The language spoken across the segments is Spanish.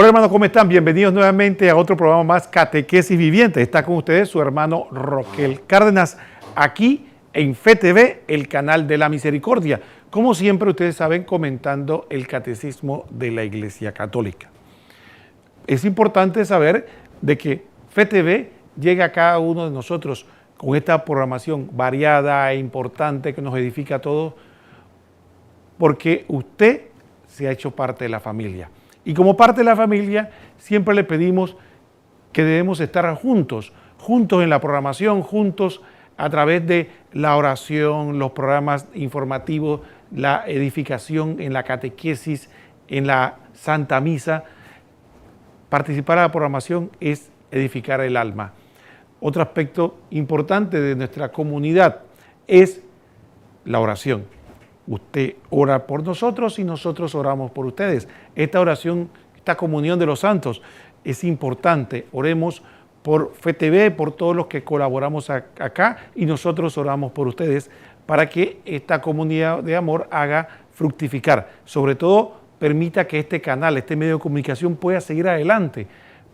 Hola hermanos, ¿cómo están? Bienvenidos nuevamente a otro programa más, Catequesis Viviente. Está con ustedes su hermano Roquel Cárdenas, aquí en FETV, el canal de la misericordia. Como siempre, ustedes saben, comentando el catecismo de la Iglesia Católica. Es importante saber de que FETV llega a cada uno de nosotros con esta programación variada e importante que nos edifica a todos, porque usted se ha hecho parte de la familia. Y como parte de la familia, siempre le pedimos que debemos estar juntos en la programación, juntos a través de la oración, los programas informativos, la edificación en la catequesis, en la Santa Misa. Participar en la programación es edificar el alma. Otro aspecto importante de nuestra comunidad es la oración. Usted ora por nosotros y nosotros oramos por ustedes. Esta oración, esta comunión de los santos es importante. Oremos por FETV, por todos los que colaboramos acá, y nosotros oramos por ustedes para que esta comunidad de amor haga fructificar. Sobre todo, permita que este canal, este medio de comunicación pueda seguir adelante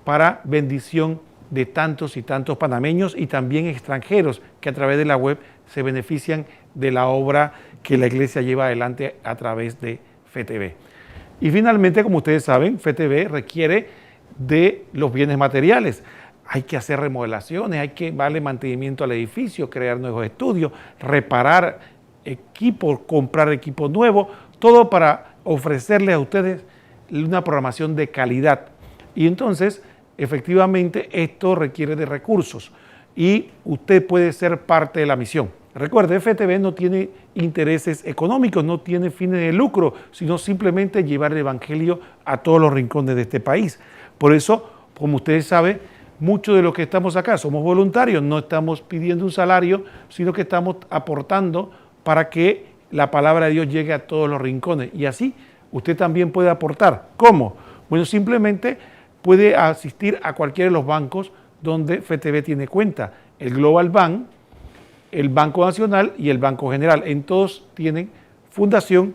para bendición de tantos y tantos panameños y también extranjeros que a través de la web se benefician de la obra que la Iglesia lleva adelante a través de FETV. Y finalmente, como ustedes saben, FETV requiere de los bienes materiales. Hay que hacer remodelaciones, hay que darle mantenimiento al edificio, crear nuevos estudios, reparar equipos, comprar equipos nuevos, todo para ofrecerles a ustedes una programación de calidad. Y entonces, efectivamente, esto requiere de recursos y usted puede ser parte de la misión. Recuerde, FETV no tiene intereses económicos, no tiene fines de lucro, sino simplemente llevar el evangelio a todos los rincones de este país. Por eso, como ustedes saben, muchos de los que estamos acá somos voluntarios, no estamos pidiendo un salario, sino que estamos aportando para que la palabra de Dios llegue a todos los rincones. Y así usted también puede aportar. ¿Cómo? Bueno, simplemente puede asistir a cualquiera de los bancos donde FETV tiene cuenta. El Global Bank, el Banco Nacional y el Banco General. En todos tienen Fundación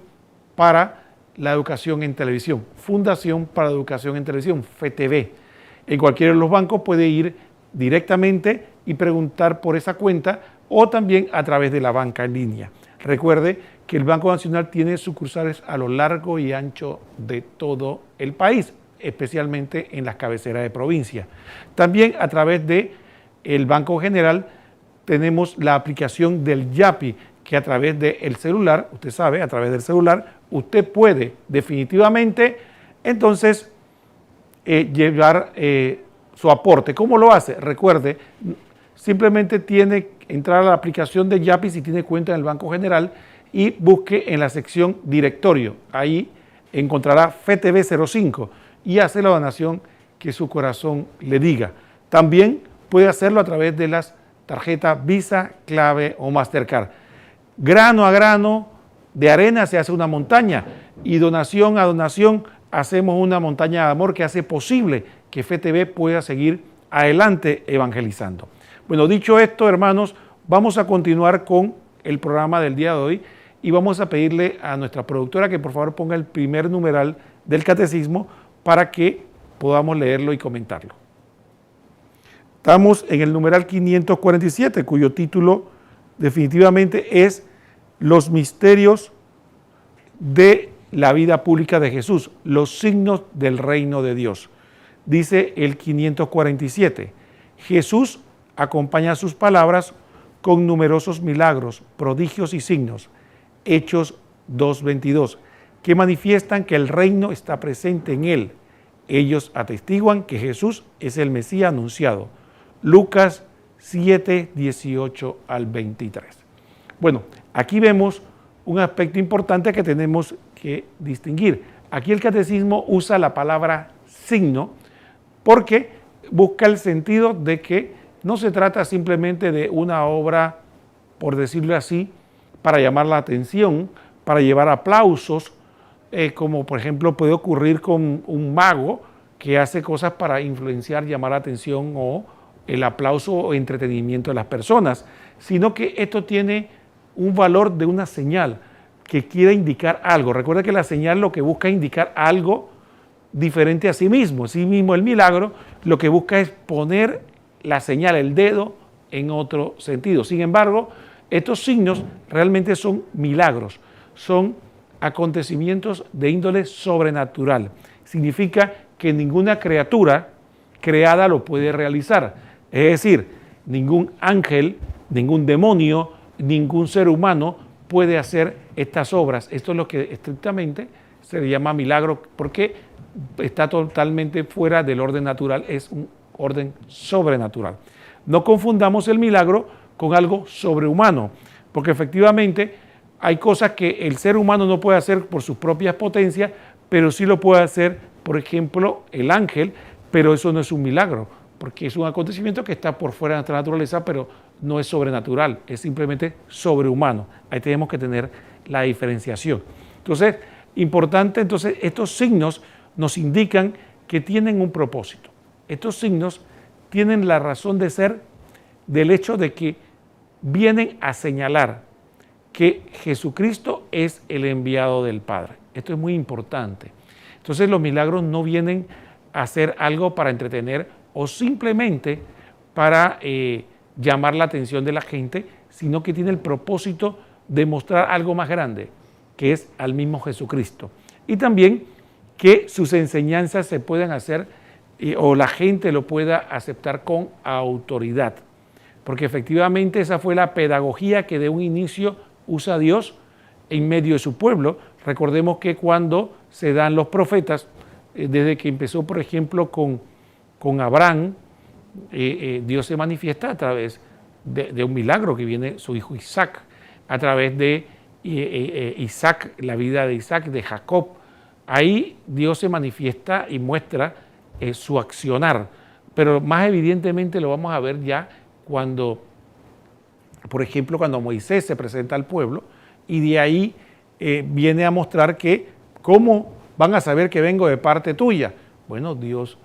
para la Educación en Televisión. Fundación para la Educación en Televisión, FETV. En cualquiera de los bancos puede ir directamente y preguntar por esa cuenta o también a través de la banca en línea. Recuerde que el Banco Nacional tiene sucursales a lo largo y ancho de todo el país, especialmente en las cabeceras de provincia. También a través del Banco General tenemos la aplicación del Yapi, que a través del celular, usted sabe, a través del celular, usted puede definitivamente entonces llevar su aporte. ¿Cómo lo hace? Recuerde, simplemente tiene que entrar a la aplicación de Yapi si tiene cuenta en el Banco General y busque en la sección directorio. Ahí encontrará FETV 05 y hace la donación que su corazón le diga. También puede hacerlo a través de las tarjetas Visa, Clave o Mastercard. Grano a grano, de arena se hace una montaña y donación a donación hacemos una montaña de amor que hace posible que FETV pueda seguir adelante evangelizando. Bueno, dicho esto, hermanos, vamos a continuar con el programa del día de hoy y vamos a pedirle a nuestra productora que por favor ponga el primer numeral del catecismo para que podamos leerlo y comentarlo. Estamos en el numeral 547, cuyo título definitivamente es Los misterios de la vida pública de Jesús, los signos del reino de Dios. Dice el 547, Jesús acompaña sus palabras con numerosos milagros, prodigios y signos, Hechos 2:22, que manifiestan que el reino está presente en él. Ellos atestiguan que Jesús es el Mesías anunciado. Lucas 7, 18 al 23. Bueno, aquí vemos un aspecto importante que tenemos que distinguir. Aquí el catecismo usa la palabra signo porque busca el sentido de que no se trata simplemente de una obra, por decirlo así, para llamar la atención, para llevar aplausos, como por ejemplo puede ocurrir con un mago que hace cosas para influenciar, llamar la atención o el aplauso o entretenimiento de las personas, sino que esto tiene un valor de una señal que quiere indicar algo. Recuerda que la señal lo que busca es indicar algo diferente a sí mismo. A sí mismo el milagro lo que busca es poner la señal, el dedo, en otro sentido. Sin embargo, estos signos realmente son milagros, son acontecimientos de índole sobrenatural. Significa que ninguna criatura creada lo puede realizar. Es decir, ningún ángel, ningún demonio, ningún ser humano puede hacer estas obras. Esto es lo que estrictamente se le llama milagro, porque está totalmente fuera del orden natural, es un orden sobrenatural. No confundamos el milagro con algo sobrehumano, porque efectivamente hay cosas que el ser humano no puede hacer por sus propias potencias, pero sí lo puede hacer, por ejemplo, el ángel, pero eso no es un milagro, porque es un acontecimiento que está por fuera de nuestra naturaleza, pero no es sobrenatural, es simplemente sobrehumano. Ahí tenemos que tener la diferenciación. Entonces, importante, estos signos nos indican que tienen un propósito. Estos signos tienen la razón de ser del hecho de que vienen a señalar que Jesucristo es el enviado del Padre. Esto es muy importante. Entonces los milagros no vienen a hacer algo para entretener o simplemente para llamar la atención de la gente, sino que tiene el propósito de mostrar algo más grande, que es al mismo Jesucristo. Y también que sus enseñanzas se puedan hacer o la gente lo pueda aceptar con autoridad. Porque efectivamente esa fue la pedagogía que de un inicio usa Dios en medio de su pueblo. Recordemos que cuando se dan los profetas, desde que empezó, por ejemplo, con Abraham, Dios se manifiesta a través de un milagro que viene su hijo Isaac, a través de Isaac, la vida de Isaac, de Jacob. Ahí Dios se manifiesta y muestra su accionar, pero más evidentemente lo vamos a ver ya cuando, por ejemplo, cuando Moisés se presenta al pueblo y de ahí viene a mostrar que cómo van a saber que vengo de parte tuya. Bueno, Dios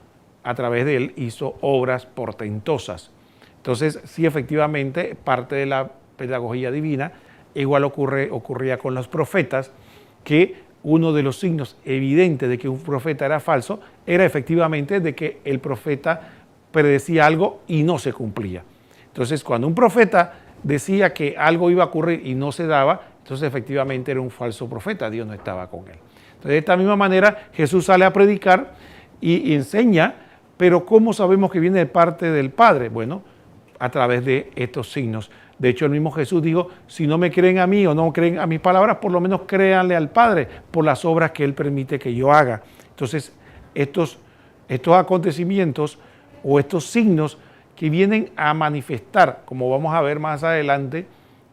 a través de él hizo obras portentosas. Entonces, sí, efectivamente, parte de la pedagogía divina, igual ocurría con los profetas, que uno de los signos evidentes de que un profeta era falso era efectivamente de que el profeta predecía algo y no se cumplía. Entonces, cuando un profeta decía que algo iba a ocurrir y no se daba, entonces efectivamente era un falso profeta, Dios no estaba con él. Entonces, de esta misma manera, Jesús sale a predicar y enseña, pero ¿cómo sabemos que viene de parte del Padre? Bueno, a través de estos signos. De hecho, el mismo Jesús dijo, si no me creen a mí o no creen a mis palabras, por lo menos créanle al Padre por las obras que Él permite que yo haga. Entonces, estos acontecimientos o estos signos que vienen a manifestar, como vamos a ver más adelante,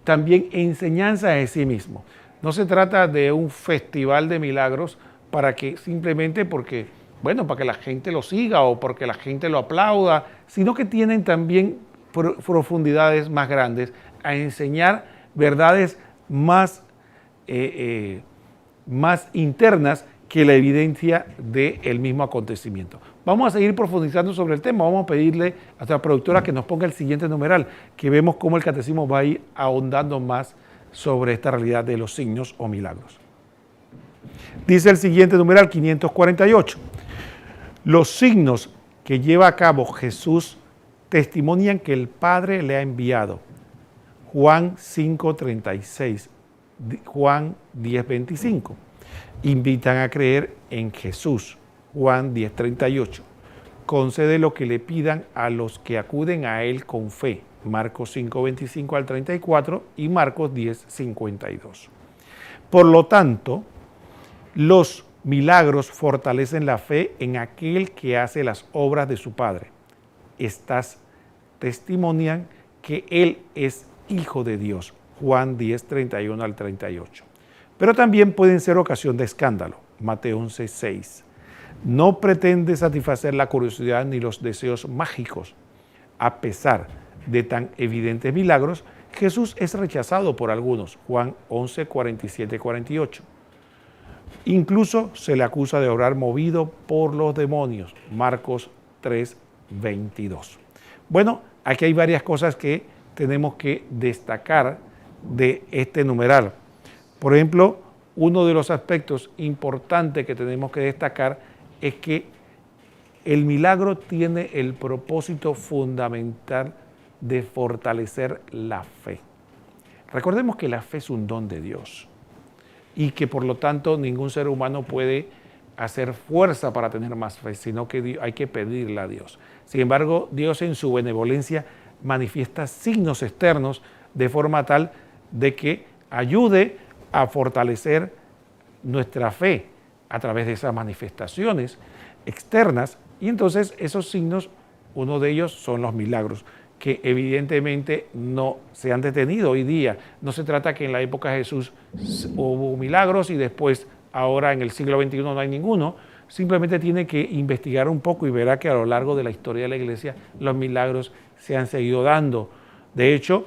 también enseñanza de sí mismo. No se trata de un festival de milagros para que simplemente porque, bueno, para que la gente lo siga o porque la gente lo aplauda, sino que tienen también profundidades más grandes, a enseñar verdades más internas que la evidencia del mismo acontecimiento. Vamos a seguir profundizando sobre el tema. Vamos a pedirle a nuestra productora que nos ponga el siguiente numeral, que vemos cómo el catecismo va a ir ahondando más sobre esta realidad de los signos o milagros. Dice el siguiente numeral, 548. Los signos que lleva a cabo Jesús testimonian que el Padre le ha enviado. Juan 5:36, Juan 10:25. Invitan a creer en Jesús. Juan 10:38. Concede lo que le pidan a los que acuden a Él con fe. Marcos 5:25 al 34 y Marcos 10:52. Por lo tanto, los milagros fortalecen la fe en aquel que hace las obras de su Padre. Estas testimonian que Él es Hijo de Dios. Juan 10:31 al 38. Pero también pueden ser ocasión de escándalo. Mateo 11:6. No pretende satisfacer la curiosidad ni los deseos mágicos. A pesar de tan evidentes milagros, Jesús es rechazado por algunos. Juan 11:47-48. Incluso se le acusa de obrar movido por los demonios. Marcos 3:22. Bueno, aquí hay varias cosas que tenemos que destacar de este numeral. Por ejemplo, uno de los aspectos importantes que tenemos que destacar es que el milagro tiene el propósito fundamental de fortalecer la fe. Recordemos que la fe es un don de Dios y que por lo tanto ningún ser humano puede hacer fuerza para tener más fe, sino que hay que pedirle a Dios. Sin embargo, Dios en su benevolencia manifiesta signos externos de forma tal de que ayude a fortalecer nuestra fe a través de esas manifestaciones externas. Y entonces esos signos, uno de ellos son los milagros, que evidentemente no se han detenido hoy día. No se trata que en la época de Jesús hubo milagros y después, ahora en el siglo XXI no hay ninguno. Simplemente tiene que investigar un poco y verá que a lo largo de la historia de la iglesia los milagros se han seguido dando. De hecho,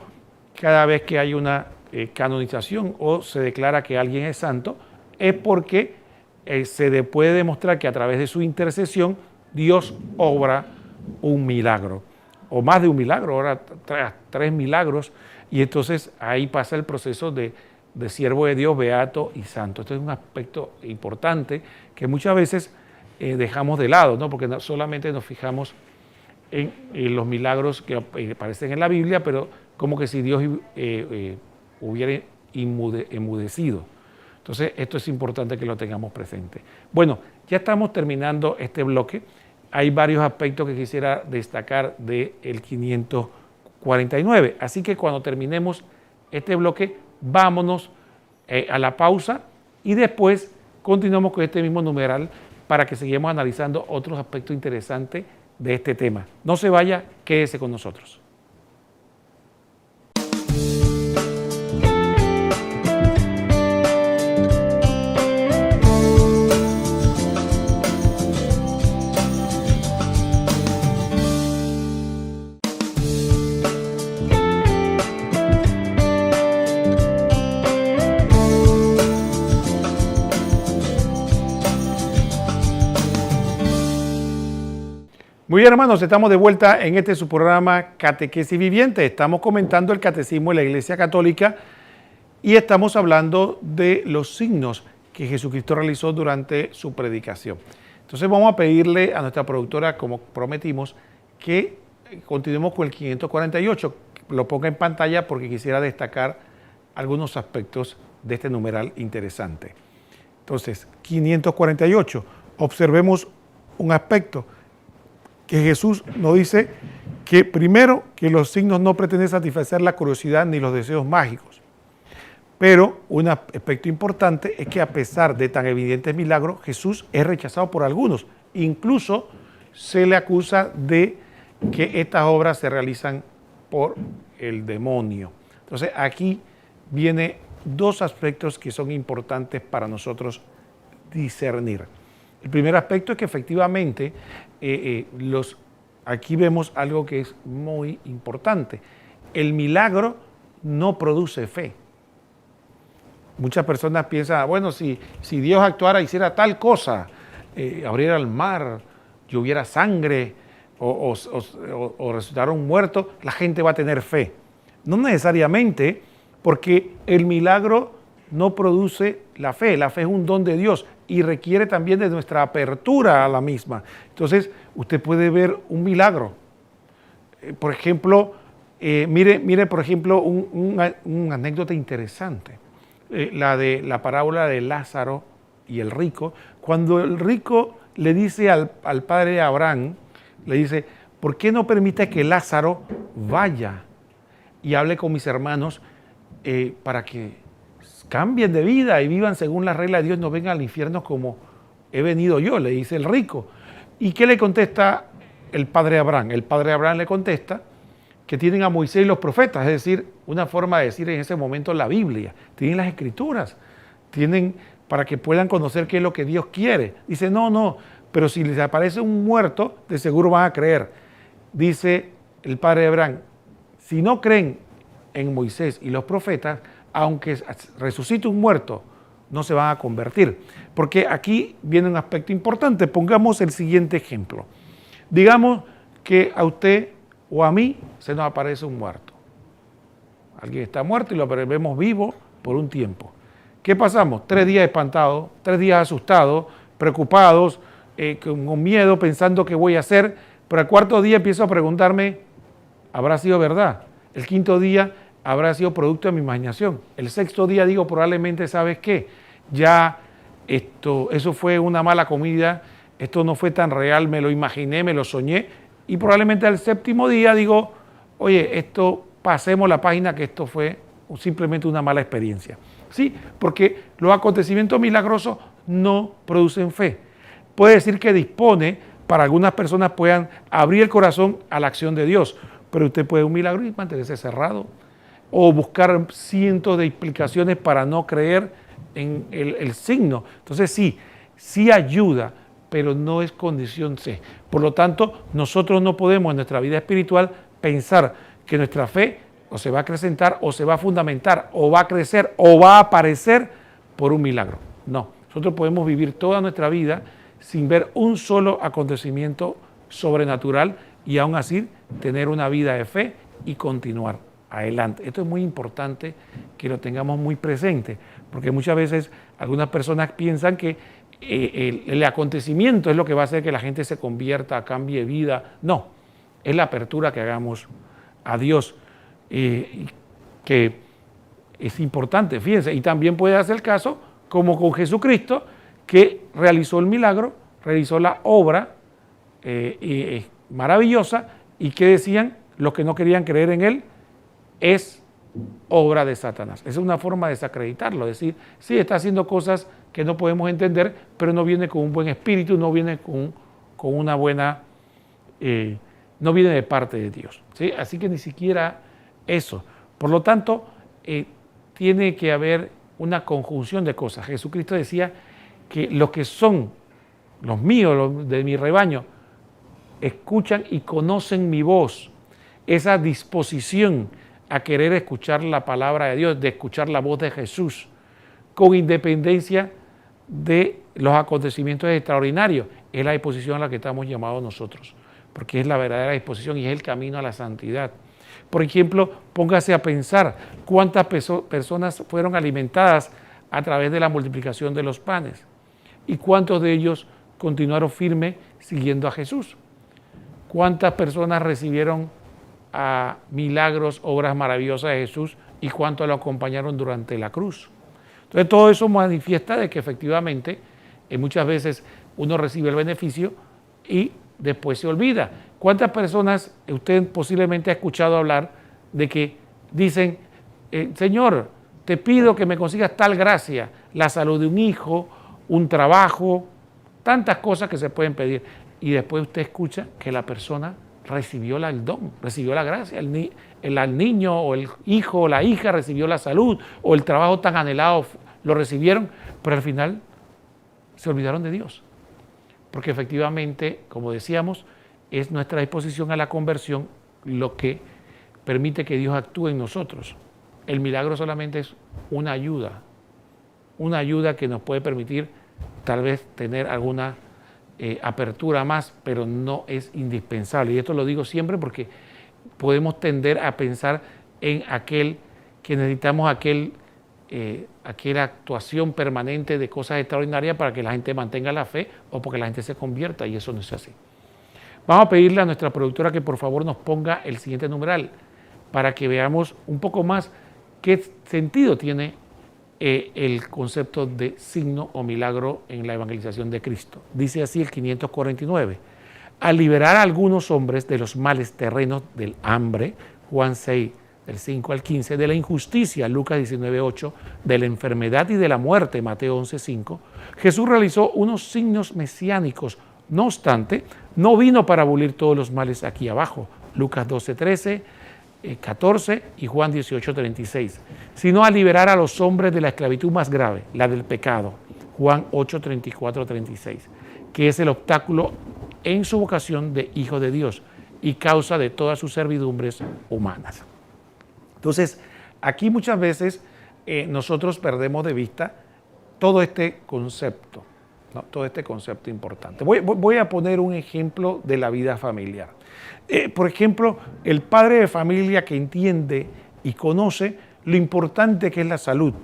cada vez que hay una canonización o se declara que alguien es santo, es porque se puede demostrar que a través de su intercesión Dios obra un milagro, o más de un milagro, ahora tres milagros, y entonces ahí pasa el proceso de siervo de Dios, beato y santo. Esto es un aspecto importante que muchas veces dejamos de lado, ¿no? Porque solamente nos fijamos en los milagros que aparecen en la Biblia, pero como que si Dios hubiera enmudecido. Entonces, esto es importante que lo tengamos presente. Bueno, ya estamos terminando este bloque. Hay varios aspectos que quisiera destacar del 549. Así que cuando terminemos este bloque, vámonos a la pausa y después continuamos con este mismo numeral para que sigamos analizando otros aspectos interesantes de este tema. No se vaya, quédese con nosotros. Muy bien, hermanos, estamos de vuelta en su programa Catequesis Viviente. Estamos comentando el Catecismo de la Iglesia Católica y estamos hablando de los signos que Jesucristo realizó durante su predicación. Entonces vamos a pedirle a nuestra productora, como prometimos, que continuemos con el 548. Lo ponga en pantalla porque quisiera destacar algunos aspectos de este numeral interesante. Entonces, 548. Observemos un aspecto que Jesús nos dice que primero que los signos no pretenden satisfacer la curiosidad ni los deseos mágicos. Pero un aspecto importante es que a pesar de tan evidentes milagros, Jesús es rechazado por algunos. Incluso se le acusa de que estas obras se realizan por el demonio. Entonces aquí vienen dos aspectos que son importantes para nosotros discernir. El primer aspecto es que efectivamente aquí vemos algo que es muy importante. El milagro no produce fe. Muchas personas piensan, bueno, si Dios actuara, hiciera tal cosa, abriera el mar, lloviera sangre o resucitara un muerto, la gente va a tener fe. No necesariamente, porque el milagro no produce la fe. La fe es un don de Dios y requiere también de nuestra apertura a la misma. Entonces, usted puede ver un milagro. Por ejemplo, mire, por ejemplo, una anécdota interesante. La de la parábola de Lázaro y el rico. Cuando el rico le dice al padre de Abraham, le dice, ¿por qué no permite que Lázaro vaya y hable con mis hermanos para que cambien de vida y vivan según la regla de Dios, no vengan al infierno como he venido yo? Le dice el rico. ¿Y qué le contesta el padre Abraham? El padre Abraham le contesta que tienen a Moisés y los profetas, es decir, una forma de decir en ese momento la Biblia, tienen las escrituras, tienen para que puedan conocer qué es lo que Dios quiere. Dice, no, pero si les aparece un muerto, de seguro van a creer. Dice el padre Abraham, si no creen en Moisés y los profetas, aunque resucite un muerto, no se van a convertir. Porque aquí viene un aspecto importante. Pongamos el siguiente ejemplo. Digamos que a usted o a mí se nos aparece un muerto. Alguien está muerto y lo vemos vivo por un tiempo. ¿Qué pasamos? 3 días espantados, 3 días asustados, preocupados, con miedo, pensando qué voy a hacer, pero al cuarto día empiezo a preguntarme, ¿habrá sido verdad? El quinto día habrá sido producto de mi imaginación. El sexto día digo, probablemente, ¿sabes qué? Ya eso fue una mala comida, esto no fue tan real, me lo imaginé, me lo soñé, y probablemente al séptimo día digo, oye, pasemos la página, que esto fue simplemente una mala experiencia. Sí, porque los acontecimientos milagrosos no producen fe. Puede decir que dispone para algunas personas puedan abrir el corazón a la acción de Dios, pero usted puede un milagro y mantenerse cerrado o buscar cientos de explicaciones para no creer en el signo. Entonces sí ayuda, pero no es condición C. Por lo tanto, nosotros no podemos en nuestra vida espiritual pensar que nuestra fe o se va a acrecentar o se va a fundamentar o va a crecer o va a aparecer por un milagro. No, nosotros podemos vivir toda nuestra vida sin ver un solo acontecimiento sobrenatural y aún así tener una vida de fe y continuar adelante. Esto es muy importante que lo tengamos muy presente, porque muchas veces algunas personas piensan que el acontecimiento es lo que va a hacer que la gente se convierta, cambie vida. No, es la apertura que hagamos a Dios, que es importante, fíjense, y también puede hacer el caso como con Jesucristo, que realizó el milagro, realizó la obra maravillosa, y que decían los que no querían creer en él, es obra de Satanás. Esa es una forma de desacreditarlo, decir, sí, está haciendo cosas que no podemos entender, pero no viene con un buen espíritu, no viene con una buena, no viene de parte de Dios, ¿sí? Así que ni siquiera eso. Por lo tanto, tiene que haber una conjunción de cosas. Jesucristo decía que los que son los míos, los de mi rebaño, escuchan y conocen mi voz. Esa disposición a querer escuchar la palabra de Dios, de escuchar la voz de Jesús, con independencia de los acontecimientos extraordinarios, es la disposición a la que estamos llamados nosotros, porque es la verdadera disposición y es el camino a la santidad. Por ejemplo, póngase a pensar cuántas personas fueron alimentadas a través de la multiplicación de los panes y cuántos de ellos continuaron firmes siguiendo a Jesús. ¿Cuántas personas recibieron a milagros, obras maravillosas de Jesús y cuántos lo acompañaron durante la cruz? Entonces todo eso manifiesta de que efectivamente muchas veces uno recibe el beneficio y después se olvida. ¿Cuántas personas usted posiblemente ha escuchado hablar de que dicen, Señor, te pido que me consigas tal gracia, la salud de un hijo, un trabajo, tantas cosas que se pueden pedir, y después usted escucha que la persona recibió el don, recibió la gracia, el niño o el hijo o la hija recibió la salud o el trabajo tan anhelado lo recibieron, pero al final se olvidaron de Dios. Porque efectivamente, como decíamos, es nuestra disposición a la conversión lo que permite que Dios actúe en nosotros. El milagro solamente es una ayuda que nos puede permitir tal vez tener alguna apertura más, pero no es indispensable. Y esto lo digo siempre porque podemos tender a pensar en aquel que necesitamos aquella actuación permanente de cosas extraordinarias para que la gente mantenga la fe o porque la gente se convierta, y eso no es así. Vamos a pedirle a nuestra productora que por favor nos ponga el siguiente numeral para que veamos un poco más qué sentido tiene el concepto de signo o milagro en la evangelización de Cristo. Dice así el 549. Al liberar a algunos hombres de los males terrenos del hambre, Juan 6, del 5 al 15, de la injusticia, Lucas 19:8, de la enfermedad y de la muerte, Mateo 11:5, Jesús realizó unos signos mesiánicos. No obstante, no vino para abolir todos los males aquí abajo, Lucas 12:13, 14 y Juan 18:36, sino a liberar a los hombres de la esclavitud más grave, la del pecado, Juan 8:34-36, que es el obstáculo en su vocación de hijo de Dios y causa de todas sus servidumbres humanas. Entonces, aquí muchas veces nosotros perdemos de vista todo este concepto, ¿no? Todo este concepto importante. Voy a poner un ejemplo de la vida familiar. Por ejemplo, el padre de familia que entiende y conoce lo importante que es la salud.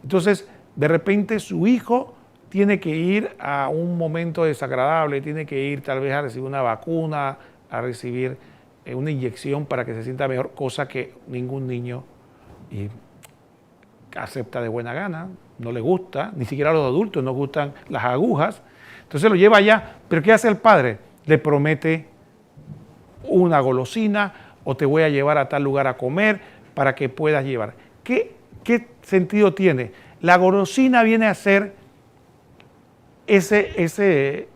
Entonces, de repente su hijo tiene que ir a un momento desagradable, tiene que ir tal vez a recibir una vacuna, a recibir una inyección para que se sienta mejor, cosa que ningún niño acepta de buena gana, no le gusta, ni siquiera a los adultos nos gustan las agujas. Entonces lo lleva allá, pero ¿qué hace el padre? Le promete una golosina o te voy a llevar a tal lugar a comer para que puedas llevar. ¿Qué sentido tiene? La golosina viene a ser ese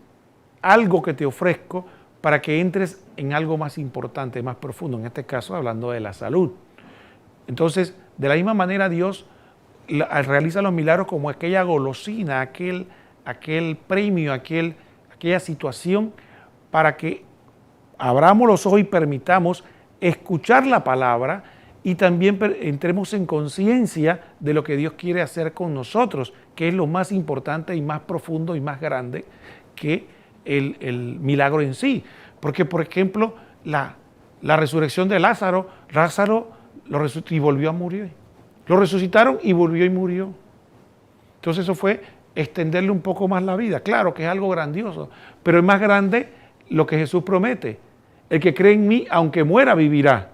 algo que te ofrezco para que entres en algo más importante, más profundo, en este caso hablando de la salud. Entonces, de la misma manera Dios realiza los milagros como aquella golosina, aquel premio, aquella situación para que abramos los ojos y permitamos escuchar la palabra y también entremos en conciencia de lo que Dios quiere hacer con nosotros, que es lo más importante y más profundo y más grande que el milagro en sí. Porque, por ejemplo, la resurrección de Lázaro lo resucitó y volvió a morir. Lo resucitaron y volvió y murió. Entonces eso fue extenderle un poco más la vida. Claro que es algo grandioso, pero es más grande lo que Jesús promete. El que cree en mí, aunque muera, vivirá.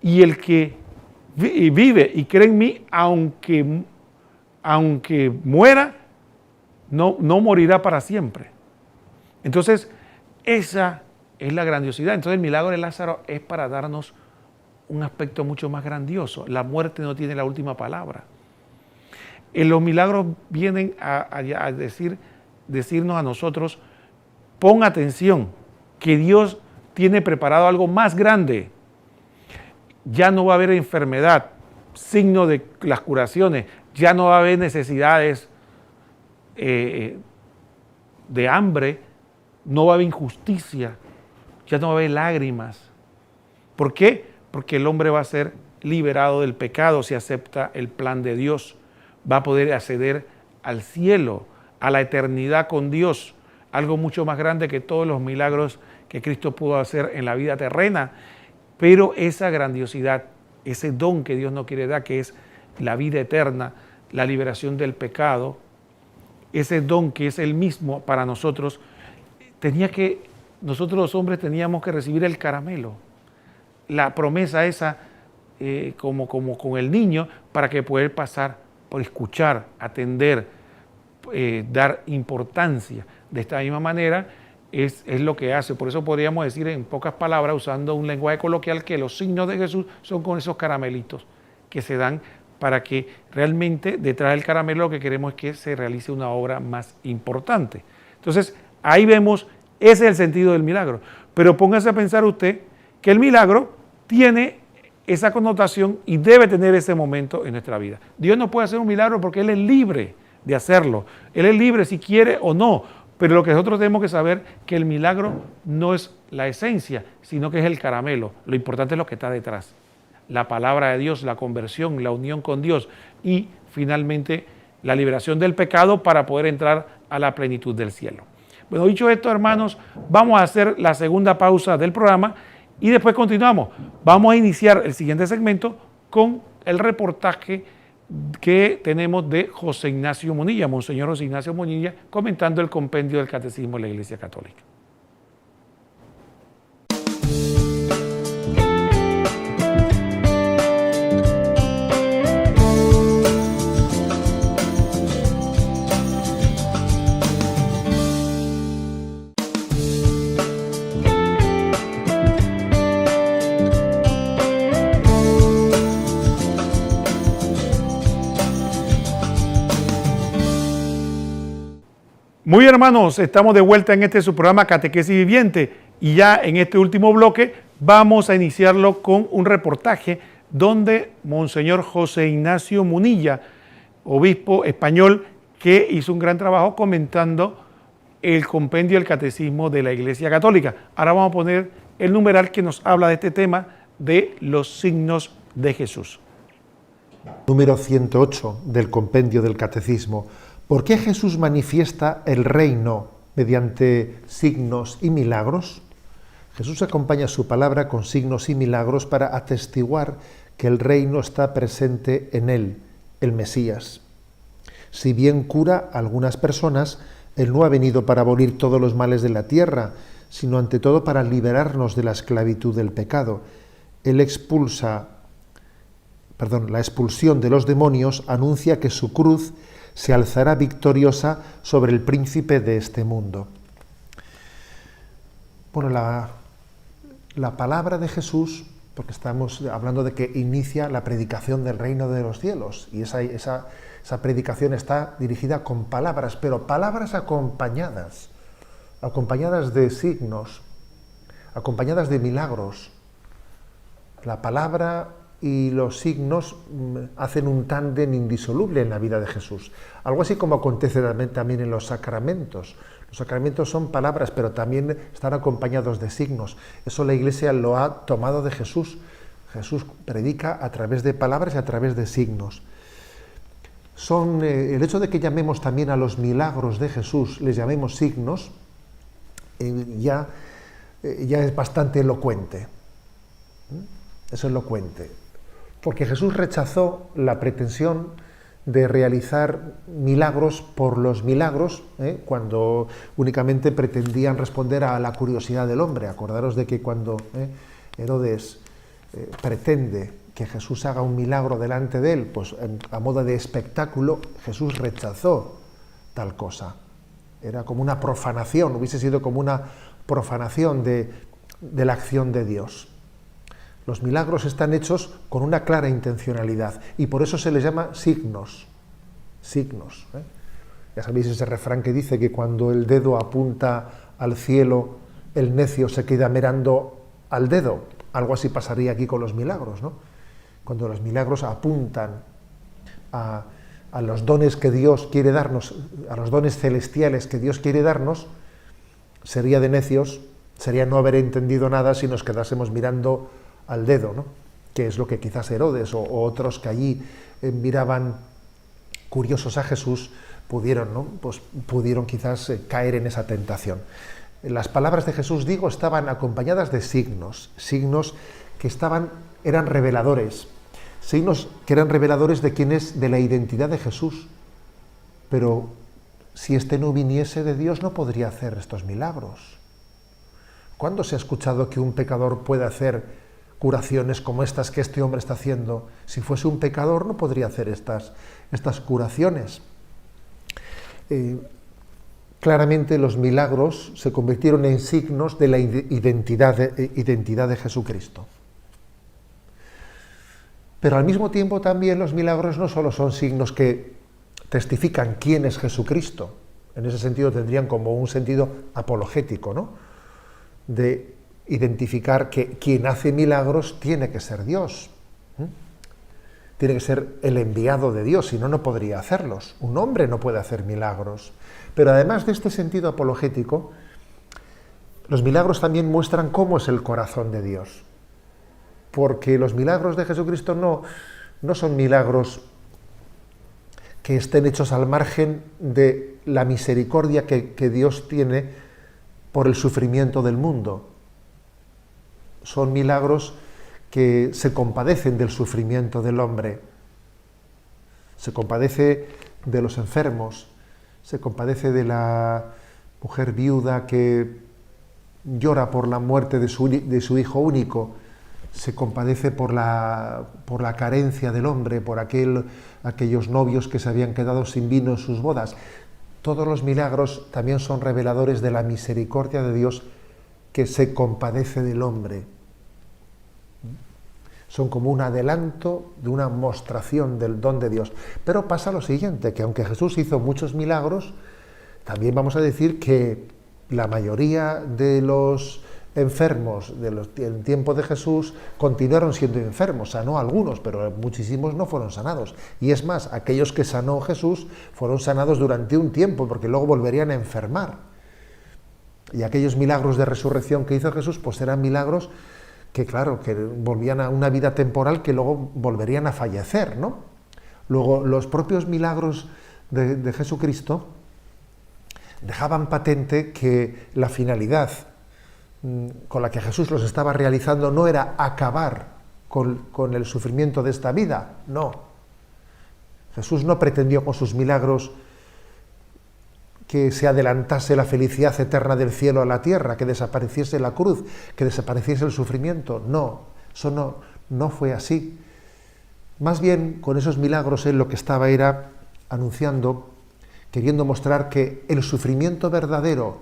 Y el que vive y cree en mí, aunque muera, no morirá para siempre. Entonces, esa es la grandiosidad. Entonces el milagro de Lázaro es para darnos un aspecto mucho más grandioso. La muerte no tiene la última palabra. Los milagros vienen a decirnos a nosotros, pon atención, que Dios tiene preparado algo más grande. Ya no va a haber enfermedad, signo de las curaciones, ya no va a haber necesidades de hambre, no va a haber injusticia, ya no va a haber lágrimas. ¿Por qué? Porque el hombre va a ser liberado del pecado si acepta el plan de Dios. Va a poder acceder al cielo, a la eternidad con Dios, algo mucho más grande que todos los milagros que Cristo pudo hacer en la vida terrena. Pero esa grandiosidad, ese don que Dios nos quiere dar, que es la vida eterna, la liberación del pecado, ese don que es el mismo para nosotros, nosotros los hombres teníamos que recibir el caramelo, la promesa esa, como con el niño, para que poder pasar por escuchar, atender, dar importancia. De esta misma manera es lo que hace. Por eso podríamos decir en pocas palabras, usando un lenguaje coloquial, que los signos de Jesús son con esos caramelitos que se dan para que realmente detrás del caramelo lo que queremos es que se realice una obra más importante. Entonces, ahí vemos, ese es el sentido del milagro. Pero póngase a pensar usted que el milagro tiene esa connotación y debe tener ese momento en nuestra vida. Dios no puede hacer un milagro porque Él es libre de hacerlo. Él es libre si quiere o no. Pero lo que nosotros tenemos que saber que el milagro no es la esencia, sino que es el caramelo. Lo importante es lo que está detrás. La palabra de Dios, la conversión, la unión con Dios y finalmente la liberación del pecado para poder entrar a la plenitud del cielo. Bueno, dicho esto, hermanos, vamos a hacer la segunda pausa del programa y después continuamos. Vamos a iniciar el siguiente segmento con el reportaje que tenemos de José Ignacio Munilla, Monseñor José Ignacio Munilla, comentando el compendio del Catecismo de la Iglesia Católica. Muy bien, hermanos, estamos de vuelta en su programa Catequesis Viviente y ya en este último bloque vamos a iniciarlo con un reportaje donde Monseñor José Ignacio Munilla, obispo español, que hizo un gran trabajo comentando el compendio del Catecismo de la Iglesia Católica. Ahora vamos a poner el numeral que nos habla de este tema de los signos de Jesús. Número 108 del compendio del Catecismo. ¿Por qué Jesús manifiesta el reino mediante signos y milagros? Jesús acompaña su palabra con signos y milagros para atestiguar que el reino está presente en él, el Mesías. Si bien cura a algunas personas, Él no ha venido para abolir todos los males de la tierra, sino ante todo para liberarnos de la esclavitud del pecado. La expulsión de los demonios anuncia que su cruz se alzará victoriosa sobre el príncipe de este mundo. Bueno, la palabra de Jesús, porque estamos hablando de que inicia la predicación del reino de los cielos, y esa predicación está dirigida con palabras, pero palabras acompañadas de signos, acompañadas de milagros. La palabra y los signos hacen un tándem indisoluble en la vida de Jesús. Algo así como acontece también en los sacramentos. Los sacramentos son palabras, pero también están acompañados de signos. Eso la Iglesia lo ha tomado de Jesús. Jesús predica a través de palabras y a través de signos. El hecho de que llamemos también a los milagros de Jesús, les llamemos signos, ya es bastante elocuente. Es elocuente. Porque Jesús rechazó la pretensión de realizar milagros por los milagros, cuando únicamente pretendían responder a la curiosidad del hombre. Acordaros de que cuando Herodes pretende que Jesús haga un milagro delante de él, pues a modo de espectáculo, Jesús rechazó tal cosa. Era como una profanación, hubiese sido como una profanación de la acción de Dios. Los milagros están hechos con una clara intencionalidad y por eso se les llama signos. Signos. Ya sabéis ese refrán que dice que cuando el dedo apunta al cielo, el necio se queda mirando al dedo. Algo así pasaría aquí con los milagros, ¿no? Cuando los milagros apuntan a los dones que Dios quiere darnos, a los dones celestiales que Dios quiere darnos, sería de necios, sería no haber entendido nada si nos quedásemos mirando al dedo, ¿no? Que es lo que quizás Herodes o otros que allí miraban curiosos a Jesús pudieron, ¿no? Pues pudieron quizás caer en esa tentación. Las palabras de Jesús, digo, estaban acompañadas de signos que eran reveladores, signos que eran reveladores de quién es, de la identidad de Jesús. Pero si éste no viniese de Dios, no podría hacer estos milagros. ¿Cuándo se ha escuchado que un pecador puede hacer curaciones como estas que este hombre está haciendo? Si fuese un pecador no podría hacer estas curaciones. Claramente los milagros se convirtieron en signos de la identidad de Jesucristo. Pero al mismo tiempo también los milagros no solo son signos que testifican quién es Jesucristo. En ese sentido tendrían como un sentido apologético, ¿no? De identificar que quien hace milagros tiene que ser Dios. Tiene que ser el enviado de Dios, si no, no podría hacerlos. Un hombre no puede hacer milagros. Pero además de este sentido apologético, los milagros también muestran cómo es el corazón de Dios. Porque los milagros de Jesucristo no son milagros que estén hechos al margen de la misericordia que Dios tiene por el sufrimiento del mundo. Son milagros que se compadecen del sufrimiento del hombre, se compadece de los enfermos, se compadece de la mujer viuda que llora por la muerte de su hijo único, se compadece por la carencia del hombre, por aquellos novios que se habían quedado sin vino en sus bodas. Todos los milagros también son reveladores de la misericordia de Dios que se compadece del hombre. Son como un adelanto de una mostración del don de Dios. Pero pasa lo siguiente, que aunque Jesús hizo muchos milagros, también vamos a decir que la mayoría de los enfermos del tiempo de Jesús continuaron siendo enfermos. Sanó a algunos, pero muchísimos no fueron sanados. Y es más, aquellos que sanó Jesús fueron sanados durante un tiempo, porque luego volverían a enfermar. Y aquellos milagros de resurrección que hizo Jesús, pues eran milagros que, claro, que volvían a una vida temporal que luego volverían a fallecer, ¿no? Luego, los propios milagros de Jesucristo dejaban patente que la finalidad con la que Jesús los estaba realizando no era acabar con el sufrimiento de esta vida, no. Jesús no pretendió con sus milagros que se adelantase la felicidad eterna del cielo a la tierra, que desapareciese la cruz, que desapareciese el sufrimiento. No, eso no fue así. Más bien, con esos milagros él lo que estaba era anunciando, queriendo mostrar que el sufrimiento verdadero,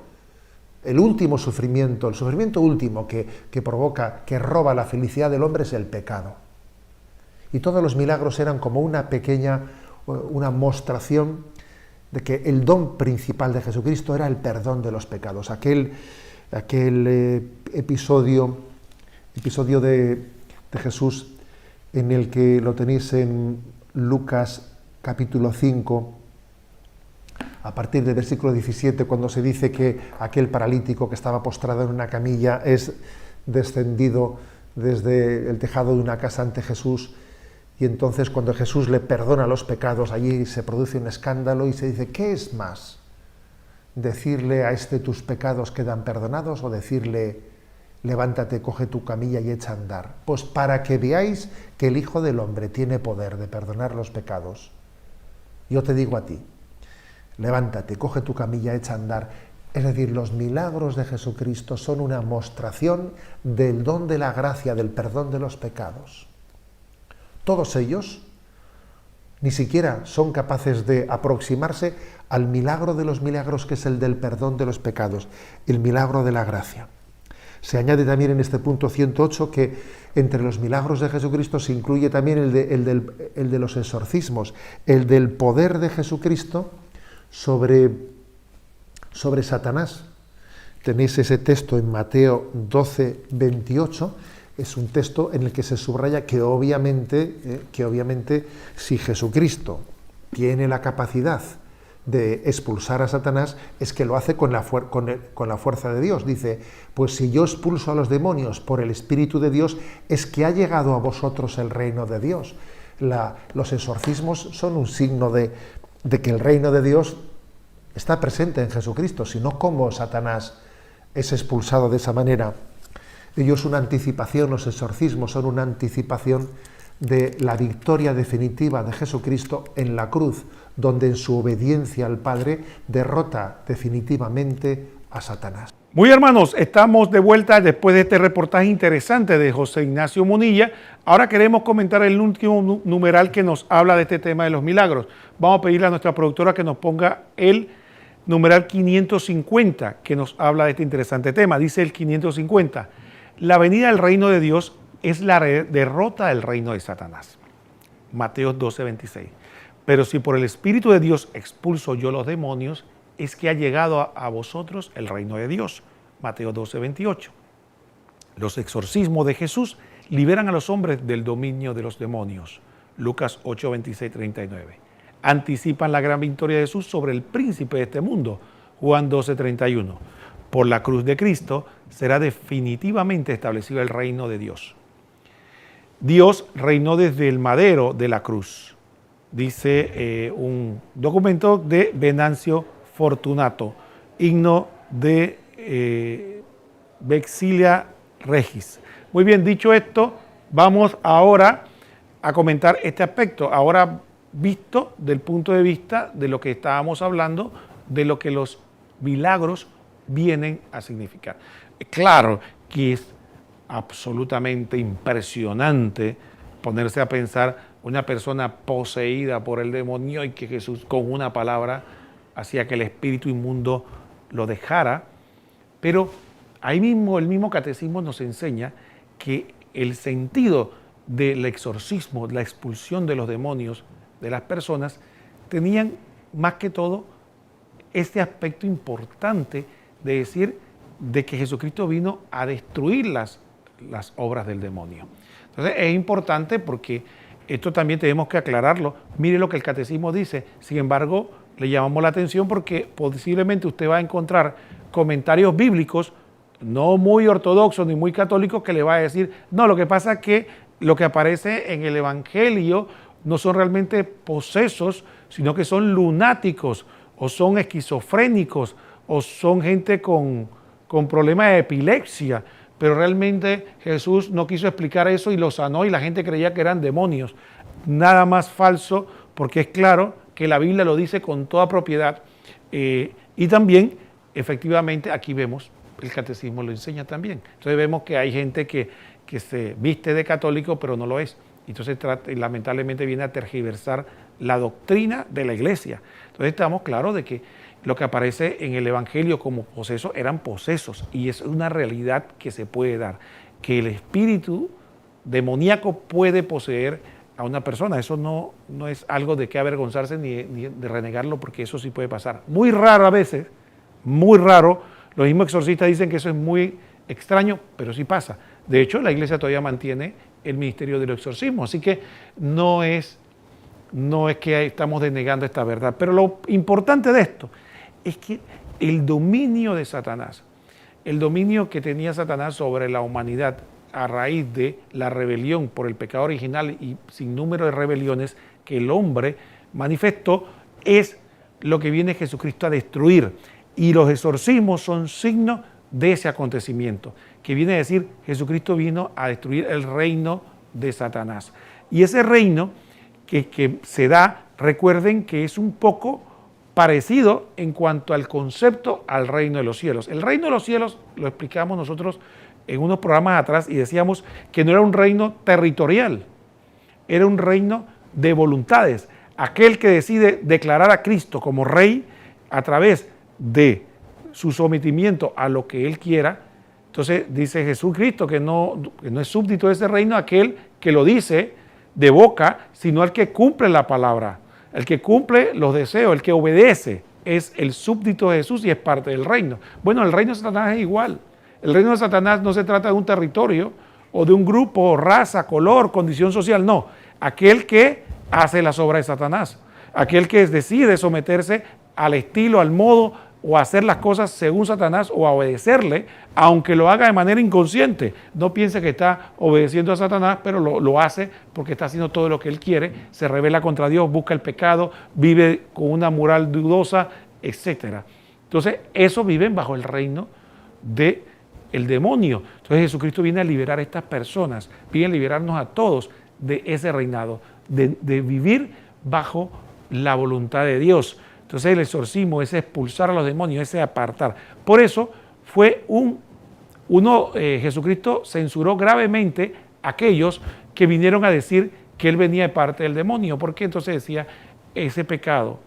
el último sufrimiento, el sufrimiento último que provoca, que roba la felicidad del hombre es el pecado. Y todos los milagros eran como una pequeña, una mostración de que el don principal de Jesucristo era el perdón de los pecados. Aquel episodio de Jesús en el que lo tenéis en Lucas capítulo 5, a partir del versículo 17, cuando se dice que aquel paralítico que estaba postrado en una camilla es descendido desde el tejado de una casa ante Jesús, y entonces cuando Jesús le perdona los pecados, allí se produce un escándalo y se dice, ¿qué es más? ¿Decirle a tus pecados quedan perdonados o decirle, levántate, coge tu camilla y echa a andar? Pues para que veáis que el Hijo del Hombre tiene poder de perdonar los pecados, yo te digo a ti, levántate, coge tu camilla, echa a andar. Es decir, los milagros de Jesucristo son una mostración del don de la gracia, del perdón de los pecados. Todos ellos ni siquiera son capaces de aproximarse al milagro de los milagros, que es el del perdón de los pecados, el milagro de la gracia. Se añade también en este punto 108 que entre los milagros de Jesucristo se incluye también el de los exorcismos, el del poder de Jesucristo sobre Satanás. Tenéis ese texto en Mateo 12, 28, es un texto en el que se subraya que obviamente si Jesucristo tiene la capacidad de expulsar a Satanás, es que lo hace con la fuerza de Dios. Dice, pues si yo expulso a los demonios por el Espíritu de Dios, es que ha llegado a vosotros el reino de Dios. Los exorcismos son un signo de que el reino de Dios está presente en Jesucristo, sino cómo Satanás es expulsado de esa manera. Ellos una anticipación, los exorcismos son una anticipación de la victoria definitiva de Jesucristo en la cruz, donde en su obediencia al Padre derrota definitivamente a Satanás. Muy hermanos, estamos de vuelta después de este reportaje interesante de José Ignacio Munilla. Ahora queremos comentar el último numeral que nos habla de este tema de los milagros. Vamos a pedirle a nuestra productora que nos ponga el numeral 550, que nos habla de este interesante tema. Dice el 550, la venida del reino de Dios es la derrota del reino de Satanás. Mateo 12, 26. Pero si por el Espíritu de Dios expulso yo los demonios, es que ha llegado a vosotros el reino de Dios. Mateo 12, 28. Los exorcismos de Jesús liberan a los hombres del dominio de los demonios. Lucas 8, 26, 39. Anticipan la gran victoria de Jesús sobre el príncipe de este mundo. Juan 12, 31. Por la cruz de Cristo será definitivamente establecido el reino de Dios. Dios reinó desde el madero de la cruz, dice un documento de Venancio Fortunato, himno de Vexilia Regis. Muy bien, dicho esto, vamos ahora a comentar este aspecto, ahora visto del punto de vista de lo que estábamos hablando, de lo que los milagros vienen a significar. Claro que es absolutamente impresionante ponerse a pensar una persona poseída por el demonio y que Jesús con una palabra hacía que el espíritu inmundo lo dejara, pero ahí mismo el mismo catecismo nos enseña que el sentido del exorcismo, la expulsión de los demonios de las personas, tenían más que todo este aspecto importante de decir de que Jesucristo vino a destruir las obras del demonio. Entonces es importante porque esto también tenemos que aclararlo. Mire lo que el catecismo dice. Sin embargo, le llamamos la atención porque posiblemente usted va a encontrar comentarios bíblicos no muy ortodoxos ni muy católicos que le va a decir, no, lo que pasa es que lo que aparece en el Evangelio no son realmente posesos, sino que son lunáticos o son esquizofrénicos o son gente con problemas de epilepsia, pero realmente Jesús no quiso explicar eso y lo sanó y la gente creía que eran demonios. Nada más falso porque es claro que la Biblia lo dice con toda propiedad. Y también, efectivamente, aquí vemos, el catecismo lo enseña también. Entonces vemos que hay gente que se viste de católico, pero no lo es. Entonces lamentablemente viene a tergiversar la doctrina de la iglesia. Entonces estamos claros de que lo que aparece en el Evangelio como posesos eran posesos, y es una realidad que se puede dar, que el espíritu demoníaco puede poseer a una persona. Eso no es algo de que avergonzarse ni de renegarlo, porque eso sí puede pasar. Muy raro a veces, muy raro. Los mismos exorcistas dicen que eso es muy extraño, pero sí pasa. De hecho, la iglesia todavía mantiene el ministerio del exorcismo, así que no es que estamos denegando esta verdad. Pero lo importante de esto es que el dominio de Satanás, el dominio que tenía Satanás sobre la humanidad a raíz de la rebelión por el pecado original y sin número de rebeliones que el hombre manifestó, es lo que viene Jesucristo a destruir. Y los exorcismos son signos de ese acontecimiento, que viene a decir, Jesucristo vino a destruir el reino de Satanás. Y ese reino que se da, recuerden que es un poco parecido en cuanto al concepto al reino de los cielos. El reino de los cielos lo explicamos nosotros en unos programas atrás y decíamos que no era un reino territorial, era un reino de voluntades. Aquel que decide declarar a Cristo como rey a través de su sometimiento a lo que él quiera. Entonces dice Jesucristo que no es súbdito de ese reino aquel que lo dice de boca, sino el que cumple la palabra, el que cumple los deseos, el que obedece, es el súbdito de Jesús y es parte del reino. Bueno, el reino de Satanás es igual. El reino de Satanás no se trata de un territorio o de un grupo, raza, color, condición social, no. Aquel que hace las obras de Satanás, aquel que decide someterse al estilo, al modo o hacer las cosas según Satanás o a obedecerle, aunque lo haga de manera inconsciente. No piense que está obedeciendo a Satanás, pero lo hace porque está haciendo todo lo que él quiere, se rebela contra Dios, busca el pecado, vive con una moral dudosa, etc. Entonces, eso viven bajo el reino del demonio. Entonces, Jesucristo viene a liberar a estas personas, viene a liberarnos a todos de ese reinado, de vivir bajo la voluntad de Dios. Entonces el exorcismo es expulsar a los demonios, ese apartar. Por eso fue Jesucristo censuró gravemente a aquellos que vinieron a decir que él venía de parte del demonio, porque entonces decía, ese pecado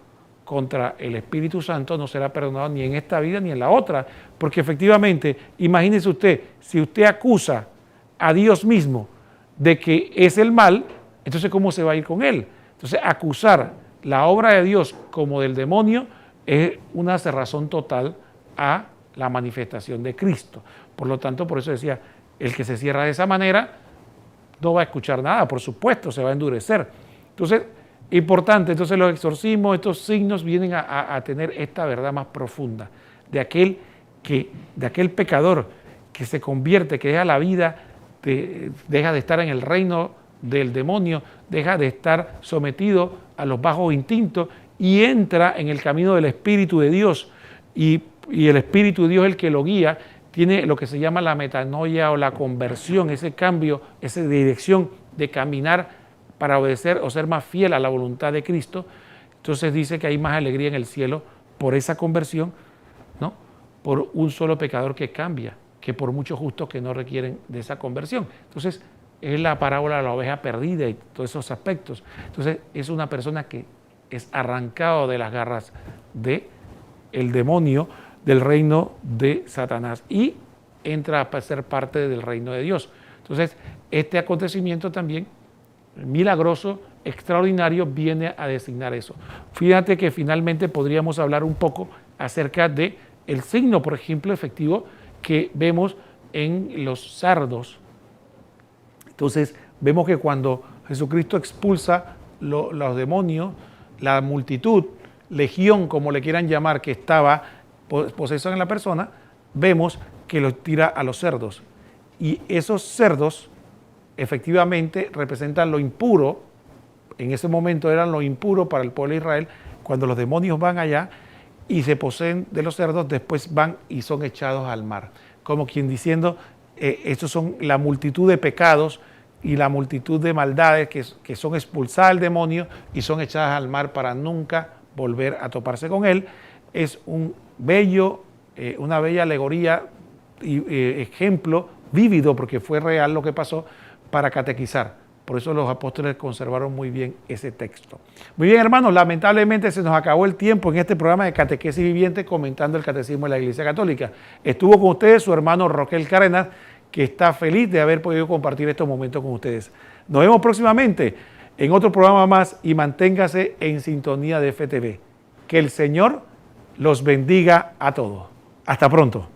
contra el Espíritu Santo no será perdonado ni en esta vida ni en la otra, porque efectivamente, imagínese usted, si usted acusa a Dios mismo de que es el mal, entonces ¿cómo se va a ir con él? Entonces acusar la obra de Dios como del demonio es una cerrazón total a la manifestación de Cristo. Por lo tanto, por eso decía, el que se cierra de esa manera no va a escuchar nada, por supuesto, se va a endurecer. Entonces, importante, entonces los exorcismos, estos signos vienen a tener esta verdad más profunda de aquel pecador que se convierte, que deja la vida, deja de estar en el reino del demonio, deja de estar sometido a los bajos instintos y entra en el camino del Espíritu de Dios. Y el Espíritu de Dios es el que lo guía, tiene lo que se llama la metanoia o la conversión, ese cambio, esa dirección de caminar para obedecer o ser más fiel a la voluntad de Cristo. Entonces dice que hay más alegría en el cielo por esa conversión, ¿no? Por un solo pecador que cambia, que por muchos justos que no requieren de esa conversión. Entonces, es la parábola de la oveja perdida y todos esos aspectos. Entonces, es una persona que es arrancado de las garras del demonio, del reino de Satanás, y entra a ser parte del reino de Dios. Entonces, este acontecimiento también, milagroso, extraordinario, viene a designar eso. Fíjate que finalmente podríamos hablar un poco acerca del signo, por ejemplo, efectivo que vemos en los cerdos. Entonces, vemos que cuando Jesucristo expulsa los demonios, la multitud, legión, como le quieran llamar, que estaba posesa en la persona, vemos que los tira a los cerdos. Y esos cerdos, efectivamente, representan lo impuro. En ese momento eran lo impuro para el pueblo de Israel. Cuando los demonios van allá y se poseen de los cerdos, después van y son echados al mar. Como quien diciendo, estos son la multitud de pecados y la multitud de maldades que son expulsadas del demonio y son echadas al mar para nunca volver a toparse con él. Es una bella alegoría y ejemplo vívido, porque fue real lo que pasó, para catequizar. Por eso los apóstoles conservaron muy bien ese texto. Muy bien, hermanos, lamentablemente se nos acabó el tiempo en este programa de Catequesis Viviente comentando el Catecismo de la Iglesia Católica. Estuvo con ustedes su hermano Roquel Cárdenas, que está feliz de haber podido compartir estos momentos con ustedes. Nos vemos próximamente en otro programa más y manténgase en sintonía de FTV. Que el Señor los bendiga a todos. Hasta pronto.